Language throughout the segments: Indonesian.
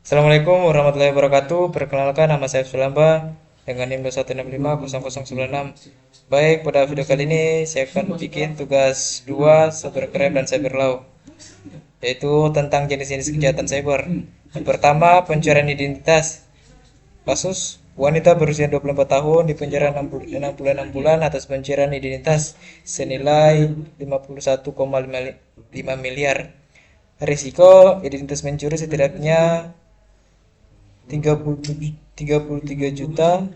Assalamualaikum warahmatullahi wabarakatuh. Perkenalkan, nama saya Sulamba dengan NIM 216500096. Baik, pada video kali ini saya akan bikin tugas 2 cybercrime dan cyberlaw, yaitu tentang jenis-jenis kejahatan cyber. Yang pertama, pencurian identitas. Kasus wanita berusia 24 tahun dipenjara 66 bulan atas pencurian identitas senilai 51,5 miliar. Risiko identitas mencuri setidaknya 33 juta,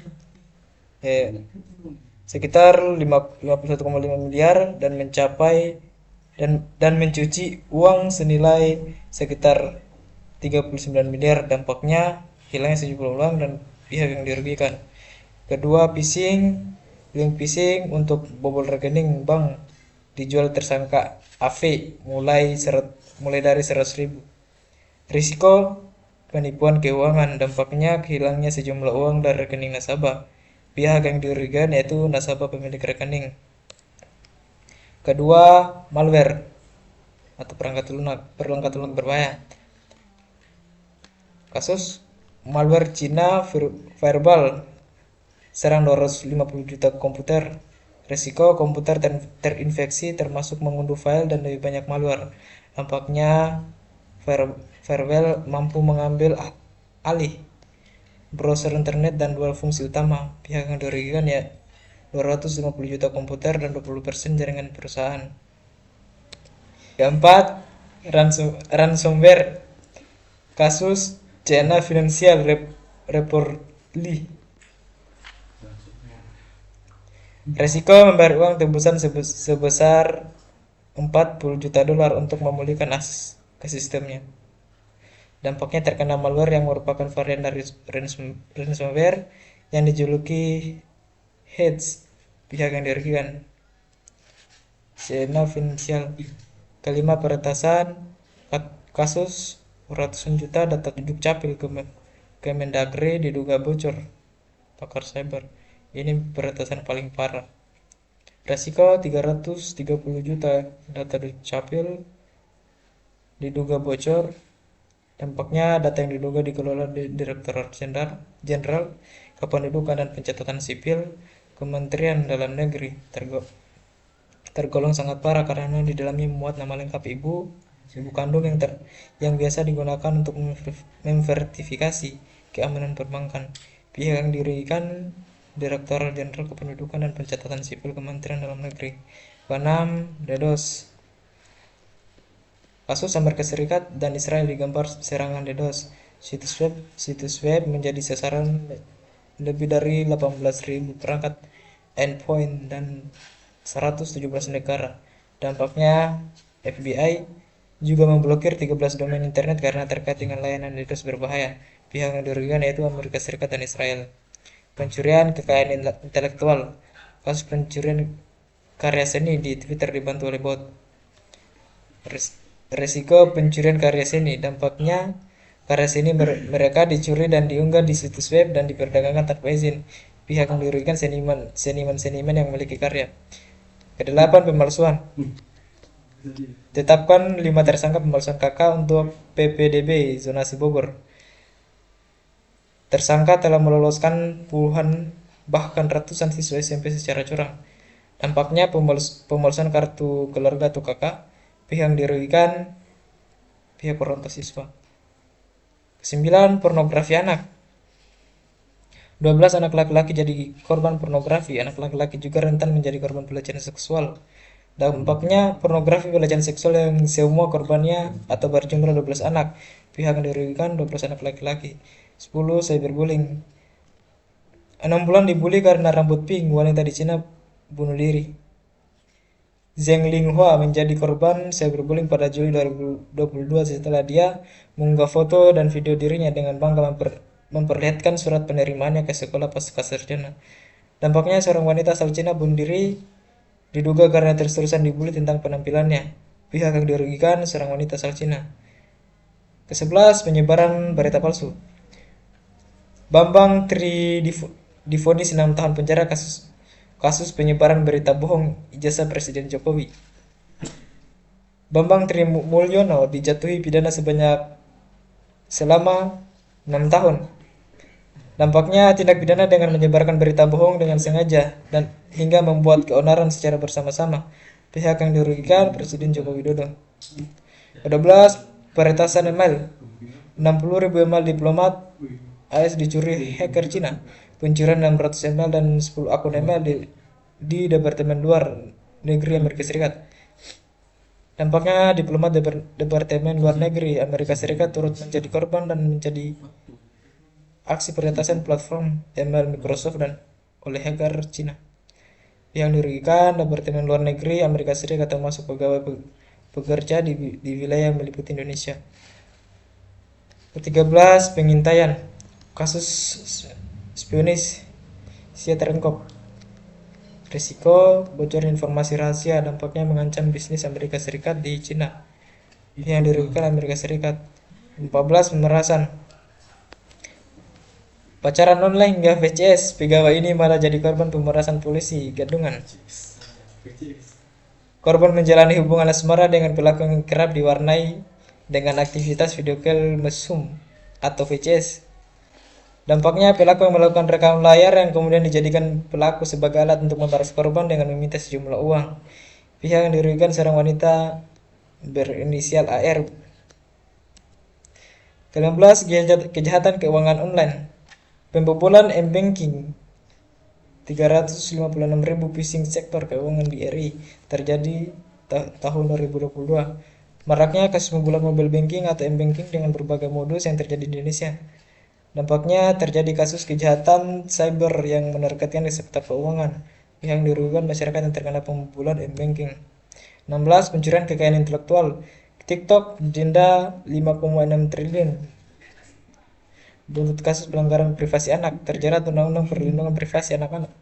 sekitar 51,5 miliar, dan mencapai dan mencuci uang senilai sekitar 39 miliar. Dampaknya hilangnya sejumlah uang dan pihak yang dirugikan. Kedua, link phishing untuk bobol rekening bank dijual tersangka AV mulai dari 100.000. Risiko penipuan keuangan, dampaknya hilangnya sejumlah uang dari rekening nasabah. Pihak yang dirugikan yaitu nasabah pemilik rekening. Kedua, malware atau perangkat lunak berbahaya. Kasus malware Cina Fireball serang 250 juta komputer. Risiko komputer terinfeksi termasuk mengunduh file dan lebih banyak malware. Dampaknya Firewall mampu mengambil alih browser internet dan dua fungsi utama. Pihak yang dirugikan ya 250 juta komputer dan 20% jaringan perusahaan. Keempat, ransomware. Kasus China Financial Reportly. Resiko membayar uang tebusan sebesar 40 juta dolar untuk memulihkan akses ke sistemnya. Dampaknya terkena malware yang merupakan varian dari ransomware yang dijuluki Hedge. Pihak yang dirugikan China Financial. Kelima, peretasan. Kasus ratusan juta data Dukcapil ke Mendagri diduga bocor pakar cyber. Ini peretasan paling parah. Resiko 330 juta data Dukcapil diduga bocor. Dampaknya data yang diduga dikelola di Direktorat Jenderal Kependudukan dan Pencatatan Sipil Kementerian Dalam Negeri. Tergolong sangat parah karena di dalamnya memuat nama lengkap ibu kandung yang biasa digunakan untuk memverifikasi keamanan perbankan. Pihak yang dirugikan Direktorat Jenderal Kependudukan dan Pencatatan Sipil Kementerian Dalam Negeri. Keenam, DDoS. Kasus Amerika Serikat dan Israel digambar serangan DDoS. Situs web menjadi sasaran lebih dari 18.000 perangkat endpoint dan 117 negara. Dampaknya FBI juga memblokir 13 domain internet karena terkait dengan layanan DDoS berbahaya. Pihak yang dirugikan yaitu Amerika Serikat dan Israel. Pencurian kekayaan intelektual. Kasus pencurian karya seni di Twitter dibantu oleh bot. Resiko pencurian karya seni. Dampaknya karya seni mereka dicuri dan diunggah di situs web dan diperdagangkan tanpa izin. Pihak yang dirugikan seniman yang memiliki karya. Kedelapan, pemalsuan. Tetapkan 5 tersangka pemalsuan KK untuk PPDB zonasi Bogor. Tersangka telah meloloskan puluhan bahkan ratusan siswa SMP secara curang. Dampaknya pemalsuan kartu keluarga atau KK. Pihak yang dirugikan pihak orang tua siswa. 9, pornografi anak. 12 anak laki-laki jadi korban pornografi. Anak laki-laki juga rentan menjadi korban pelecehan seksual. Dampaknya pornografi pelecehan seksual yang semua korbannya atau berjumlah 12 anak. Pihak yang dirugikan 12 anak laki-laki. 10, cyberbullying. 6 bulan dibully karena rambut pink, wanita di Cina bunuh diri. Zheng Linghua menjadi korban cyberbullying pada Juli 2022 setelah dia mengunggah foto dan video dirinya dengan bangga memperlihatkan surat penerimaannya ke sekolah pasca sarjana. Dampaknya seorang wanita asal Cina bunuh diri diduga karena terus-terusan dibully tentang penampilannya. Pihak yang dirugikan seorang wanita asal Cina. Ke-11, penyebaran berita palsu. Bambang Tri divonis 6 tahun penjara kasus penyebaran berita bohong ijazah Presiden Jokowi. Bambang Trimulyono dijatuhi pidana selama 6 tahun. Dampaknya tindak pidana dengan menyebarkan berita bohong dengan sengaja dan hingga membuat keonaran secara bersama-sama. Pihak yang dirugikan Presiden Joko Widodo. 12. Peretasan email. 60.000 email diplomat AS dicuri hacker Cina. Pencurian 600 email dan 10 akun email di Departemen Luar Negeri Amerika Serikat. Dampaknya diplomat Departemen Luar Negeri Amerika Serikat turut menjadi korban dan menjadi aksi peretasan platform email Microsoft dan oleh hacker Cina. Yang dirugikan Departemen Luar Negeri Amerika Serikat termasuk pegawai pekerja di wilayah yang meliputi Indonesia. Ke-13, pengintaian. Kasus spionis Sia terungkap. Risiko bocor informasi rahasia dampaknya mengancam bisnis Amerika Serikat di Cina. Yang dirugikan Amerika Serikat. 14, pemerasan. Pacaran online hingga VCS, pegawai ini malah jadi korban pemerasan polisi Gadungan. Korban menjalani hubungan asmara dengan pelaku yang kerap diwarnai dengan aktivitas video call mesum atau VCS. Dampaknya pelaku yang melakukan rekaman layar yang kemudian dijadikan pelaku sebagai alat untuk memeras korban dengan meminta sejumlah uang. Pihak yang dirugikan seorang wanita berinisial AR. Ke-15, kejahatan keuangan online. Pembobolan m-banking 356.000 phishing sektor keuangan di RI terjadi tahun 2022. Maraknya kasus pembobolan mobile banking atau m-banking dengan berbagai modus yang terjadi di Indonesia. Dampaknya terjadi kasus kejahatan cyber yang menargetkan di sektor keuangan yang dirugikan masyarakat yang terkena pembobolan m-banking. 16. Pencurian kekayaan intelektual. TikTok didenda 5,6 triliun. Buntut kasus pelanggaran privasi anak terjerat Undang-Undang Perlindungan Privasi Anak-anak.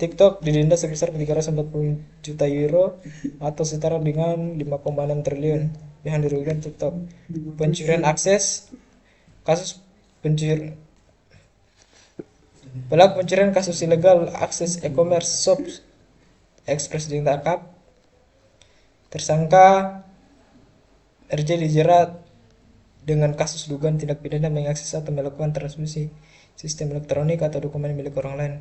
TikTok didenda sebesar 340 juta euro atau setara dengan 5,6 triliun yang dirugikan TikTok. Pencurian akses. Kasus pencurian pelaku pencurian kasus ilegal akses e-commerce shop Express ditangkap. Tersangka RJ dijerat dengan kasus dugaan tindak pidana mengakses atau melakukan transmisi sistem elektronik atau dokumen milik orang lain.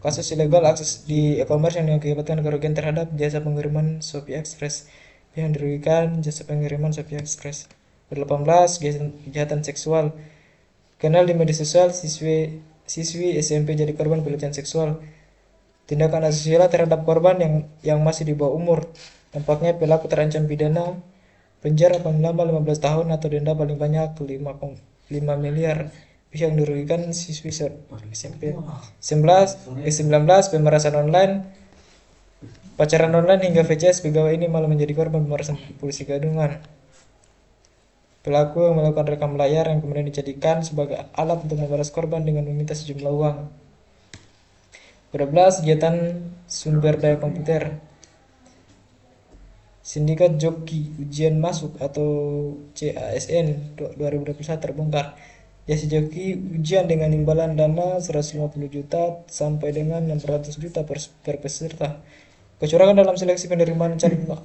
Kasus ilegal akses di e-commerce yang mengakibatkan kerugian terhadap jasa pengiriman Shopee Express yang dirugikan jasa pengiriman Shopee Express. 18. Kejahatan seksual. Kenal di media sosial, siswi SMP jadi korban pelecehan seksual. Tindakan asusila terhadap korban yang masih di bawah umur. Dampaknya pelaku terancam pidana penjara paling lama 15 tahun atau denda paling banyak 5 miliar. Pihak yang dirugikan siswi SMP. 19. Pemerasan online. Pacaran online hingga VCS, pegawai ini malah menjadi korban pemerasan polisi Gadungan. Pelaku yang melakukan rekam layar yang kemudian dijadikan sebagai alat untuk membalas korban dengan meminta sejumlah uang. 12. Kegiatan sumber daya komputer. Sindikat Joki Ujian Masuk atau CASN 2021 terbongkar. Jasa joki ujian dengan imbalan dana 150 juta sampai dengan 600 juta per peserta. Kecurangan dalam seleksi penerimaan calon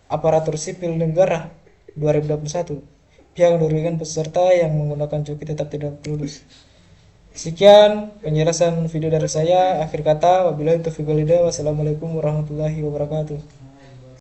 aparatur sipil negara 2021. Pihak yang dirugikan peserta yang menggunakan joki tetap tidak lulus. Sekian penjelasan video dari saya. Akhir kata, wabillahi taufiq wal hidayah. Wassalamualaikum warahmatullahi wabarakatuh.